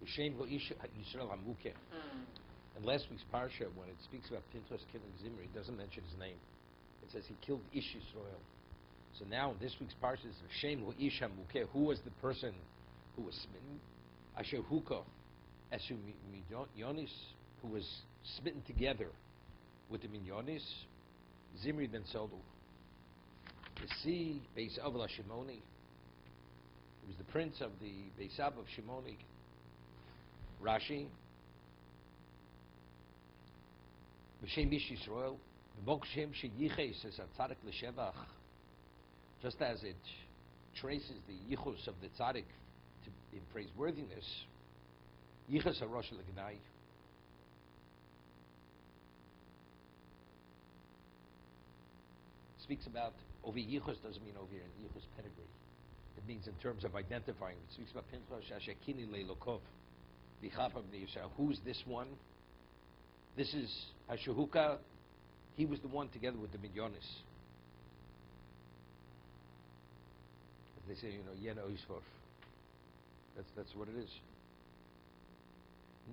B'Shem lo ish Yisrael hamukeh. In last week's parsha, when it speaks about Pinchas killing Zimri, it doesn't mention his name. It says he killed Ish Yisrael. So now in this week's parsha, it's B'Shem lo ish hamukeh. Who was the person who was smitten? Asher huka esu minyonis, who was smitten together with the minyonis. Zimri ben Sodu. The sea, Beis Avla Shimoni. He was the prince of the Beis Av of Shimoni. Rashi. B'Shem Ish Yisrael. B'Mokshem sheyiches says Tzadik l'shevach. Just as it traces the yichus of the tzaddik in praiseworthiness, yichus harosh l'gnai. Speaks about over yichus doesn't mean over here in yichus pedigree. It means in terms of identifying. It speaks about Pinchas Shashekini leilokov, v'chapav ne'yisrael. Who's this one? This is Hashahuka. He was the one together with the Midyonis. As they say, Yena Oisfor. That's what it is.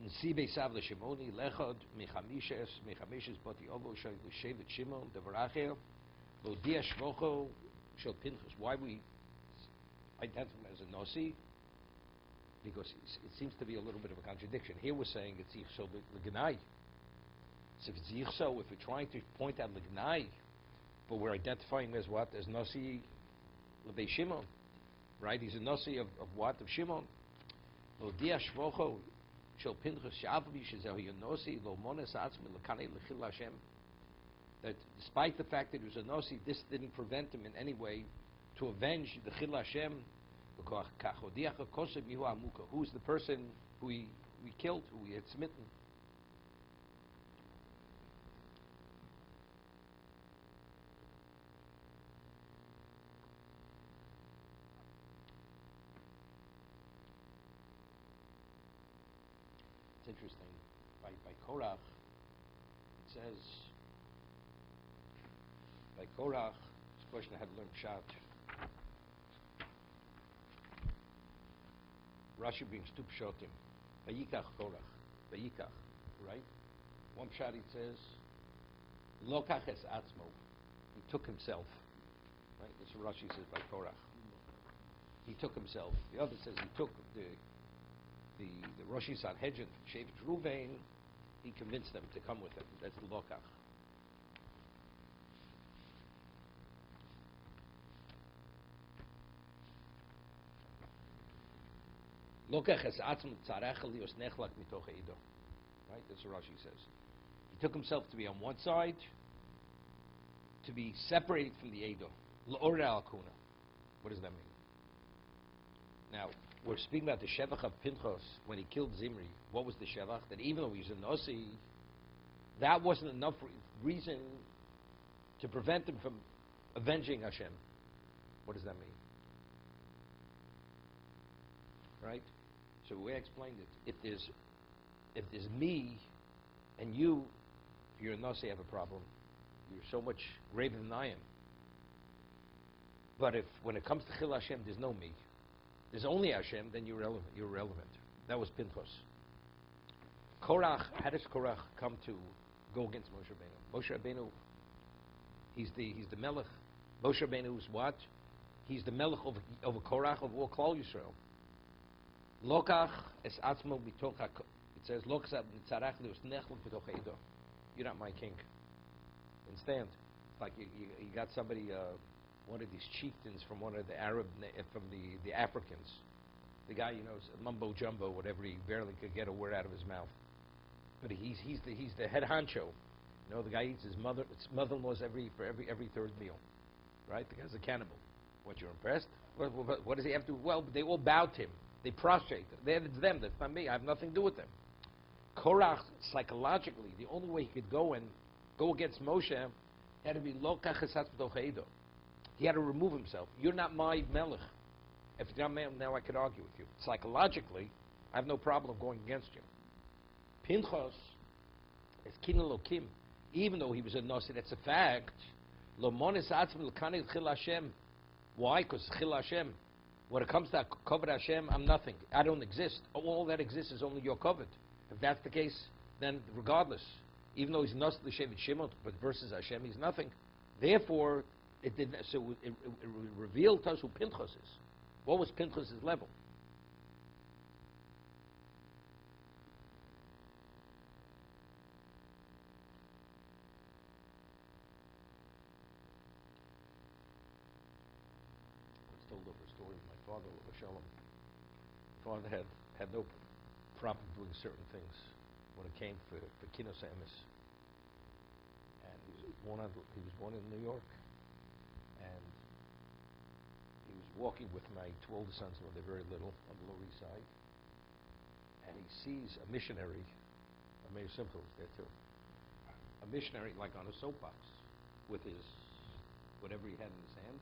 Nsi Beisav l'Shimoni lechad mechamishes bati ovo shel l'shevet Shimon devaracher lodia shvocho shel Pinchas. Why we identify him as a Nasi? Because it seems to be a little bit of a contradiction. Here we're saying it's Yichso l'Gnai. So if it's Yichso, if we're trying to point out l'Gnai, but we're identifying him as what? As Nasi l'Bei Shimon. Right? He's a Nasi of what? Of Shimon. Lodia shvocho shel Pinchas she'avav yishazehu yonosi lo mones atzmi l'kanei l'chil Hashem. That despite the fact that he was a Nasi, this didn't prevent him in any way to avenge the Chil Hashem. Who's the person who we killed, who we had smitten? It's interesting. By Korach, it says, by Korach, it's a question I had to learn Pshat. Rashi brings two pshatim. Vayikach Korach. Vayikach, right? One pshat it says, Lokach es atzmo. He took himself. Right? That's what Rashi says by Korach. He took himself. The other says he took the Roshi Sanhedrin, Shevet Ruvain, he convinced them to come with him. That's the Lokach. Lokach es atzm tzarech lios nechlak mitoch eido. Right? That's what Rashi says. He took himself to be on one side, to be separated from the eido. L'or al-kuna. What does that mean? Now, we're speaking about the shevach of Pinchas when he killed Zimri. What was the shevach? That even though he was a Nasi, that wasn't enough reason to prevent him from avenging Hashem. What does that mean? Right? So the way I explained it, if there's me and you, if you're a Nasi, have a problem. You're so much greater than I am. But if when it comes to Chil Hashem, there's no me. There's only Hashem, then you're relevant. That was Pinchas. Korach, how does Korach come to go against Moshe Rabbeinu? Moshe Rabbeinu, he's the melech. Moshe Rabbeinu is what? He's the melech over Korach, of all Klal Yisrael. Lokach es atzmo mitoch. It says Lokach tzarach lios nechlok mitoch eido. You're not my king. Understand? It's like you got somebody. One of these chieftains from one of the from the Africans. The guy, is mumbo jumbo, whatever. He barely could get a word out of his mouth. But he's the head honcho. The guy eats his mother-in-law's every third meal. Right? The guy's a cannibal. What, you're impressed? What does he have to? Well, they all bow to him. They prostrate. It's them. That's not me. I have nothing to do with them. Korach, psychologically, the only way he could go against Moshe had to be Lokach esatz b'toch eido. He had to remove himself. You're not my melech. If you're not my, now I could argue with you. Psychologically, I have no problem going against you. Pinchas is kin elokim. Even though he was a Nasi, that's a fact. Lo mones atzmi l'kanei chil Hashem. Why? Because chil Hashem. When it comes to covet Hashem, I'm nothing. I don't exist. All that exists is only your covet. If that's the case, then regardless, even though he's not the Shevet Shimon, but versus Hashem, he's nothing. Therefore, it revealed to us who Pinchas is. What was Pinchas' level? I was told over a story of my father, Shalom. My father had no problem doing certain things when it came for Kinos Emes. And he was born in New York, and he was walking with my two older sons when they're very little on the Lower East Side, and he sees a missionary, Mayor Simcha was there too, a missionary like on a soapbox with his whatever he had in his hand,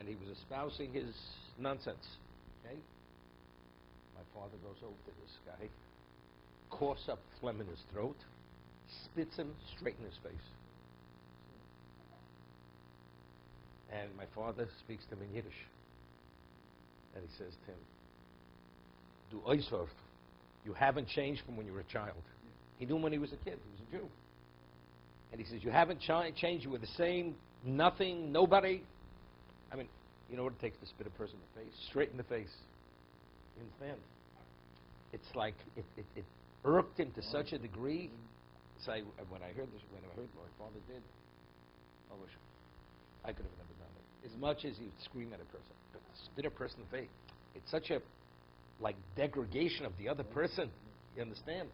and he was espousing his nonsense. Okay, my father goes over to this guy, coughs up phlegm in his throat, spits him straight in his face. And my father speaks to him in Yiddish. And he says to him, Du Oisov, you haven't changed from when you were a child. He knew him when he was a kid. He was a Jew. And he says, you haven't changed. You were the same, nothing, nobody. I mean, you know what it takes to spit a person in the face? Straight in the face. You understand? It's like, it irked him to such a degree. So when I heard what my father did, I could have never done it. As much as he'd scream at a person, but spit a person in the face, it's such a degradation of the other person. You understand?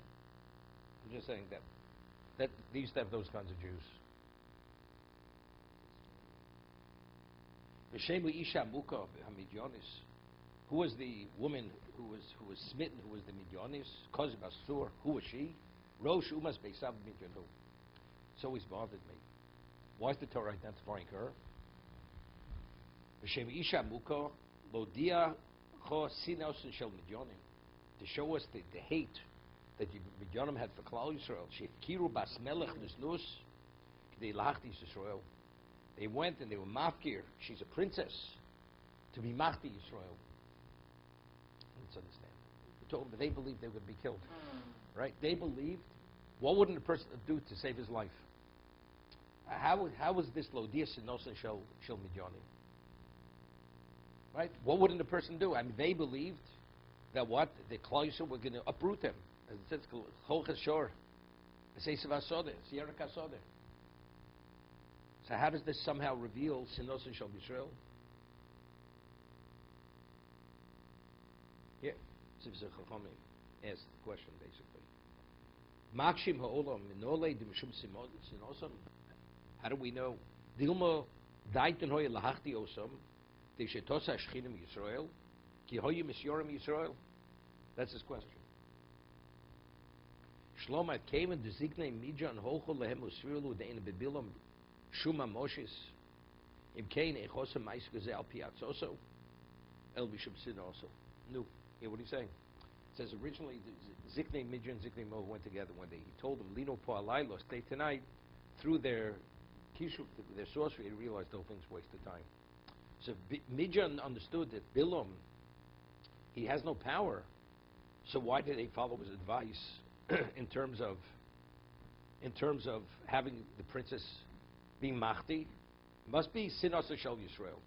I'm just saying that they used to have those kinds of Jews. V'shemu isha muka hamidyonis. Who was the woman who was smitten? Who was the midyonis? Kozib Asur. Who was she? Rosh Umas Beisav Midyanu. It's always bothered me. Why is the Torah identifying her? V'shem isha muka lodia cho sinos shel midyonim, to show us the hate that Midyanim had for Klal Yisrael. Shekiru bas melech nisnus k'dei lachti Yisrael. They went and they were mafkir. She's a princess to be machti Yisrael. Let's understand. They believed they would be killed, right? They believed. What wouldn't a person do to save his life? How was this lodia sinosa shel midyanim? Right? What wouldn't a person do? I mean, they believed that the Klal Yisrael were going to uproot him. As it says, Chol Chashor, Seisav Asodeh, Sierra Kasodeh. So how does this somehow reveal Sinosa Shel Yisrael? Here, Sivza Chachami asked the question basically. Makshim ha'olam minole dimshum sinosam. How do we know? Dilma daiten hoye lahachti osam deshetosa shchinim Yisrael ki hoye misyorim Yisrael. That's his question. Shlomat came and designate Mijan hochol lehem usrilu dein bebilam shuma moshes im kain echosam mais gezel piatzoso el bishum sinoso. No. Hear what he's saying? It says originally Ziknei Midjan and Ziknei Mo went together one day. He told them, Lino Po'alaylo, stay tonight. Through their kishu, their sorcery, he realized the whole thing's a waste of time. So Midjan understood that Bilam, he has no power. So why did they follow his advice in terms of having the princess being Mahdi? Must be Sinos Shel Yisrael.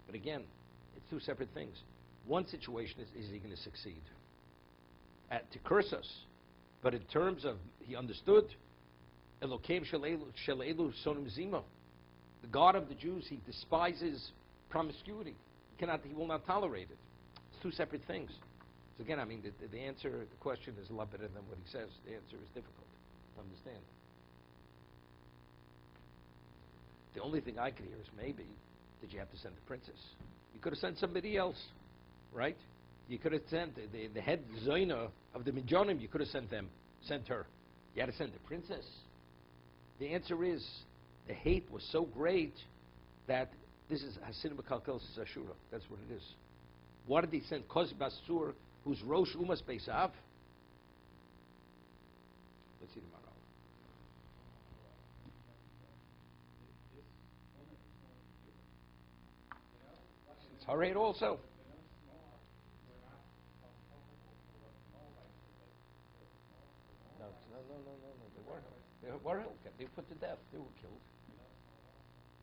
But again, it's two separate things. One situation is he going to succeed? To curse us. But in terms of, he understood, Elokeim Shalelu Sonim Zima, the God of the Jews, he despises promiscuity. He will not tolerate it. It's two separate things. So again, I mean, the answer, the question is a lot better than what he says. The answer is difficult to understand. The only thing I could hear is maybe, did you have to send the princess? You could have sent somebody else. Right? You could have sent the head Zoina of the Midyanim, you could have sent her. You had to send the princess. The answer is, the hate was so great that this is Hasidim Kalkel Sashura. That's what it is. Why did he send Koz Basur, who's Rosh Umas Beisav? Let's see tomorrow. It's Harayt also. No. They weren't. They were they were put to death. They were killed.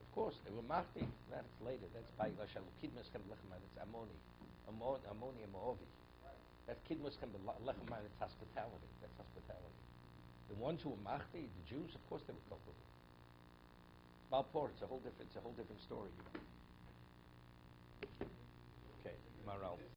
Of course, they were machti. That's later. That's by kidmus chem lechem. It's amoni and moovi. That kidmus chem lechem. It's hospitality. That's hospitality. The ones who were machti, the Jews, of course, they were culpable. Balpor, it's a whole different story. Okay, Maral.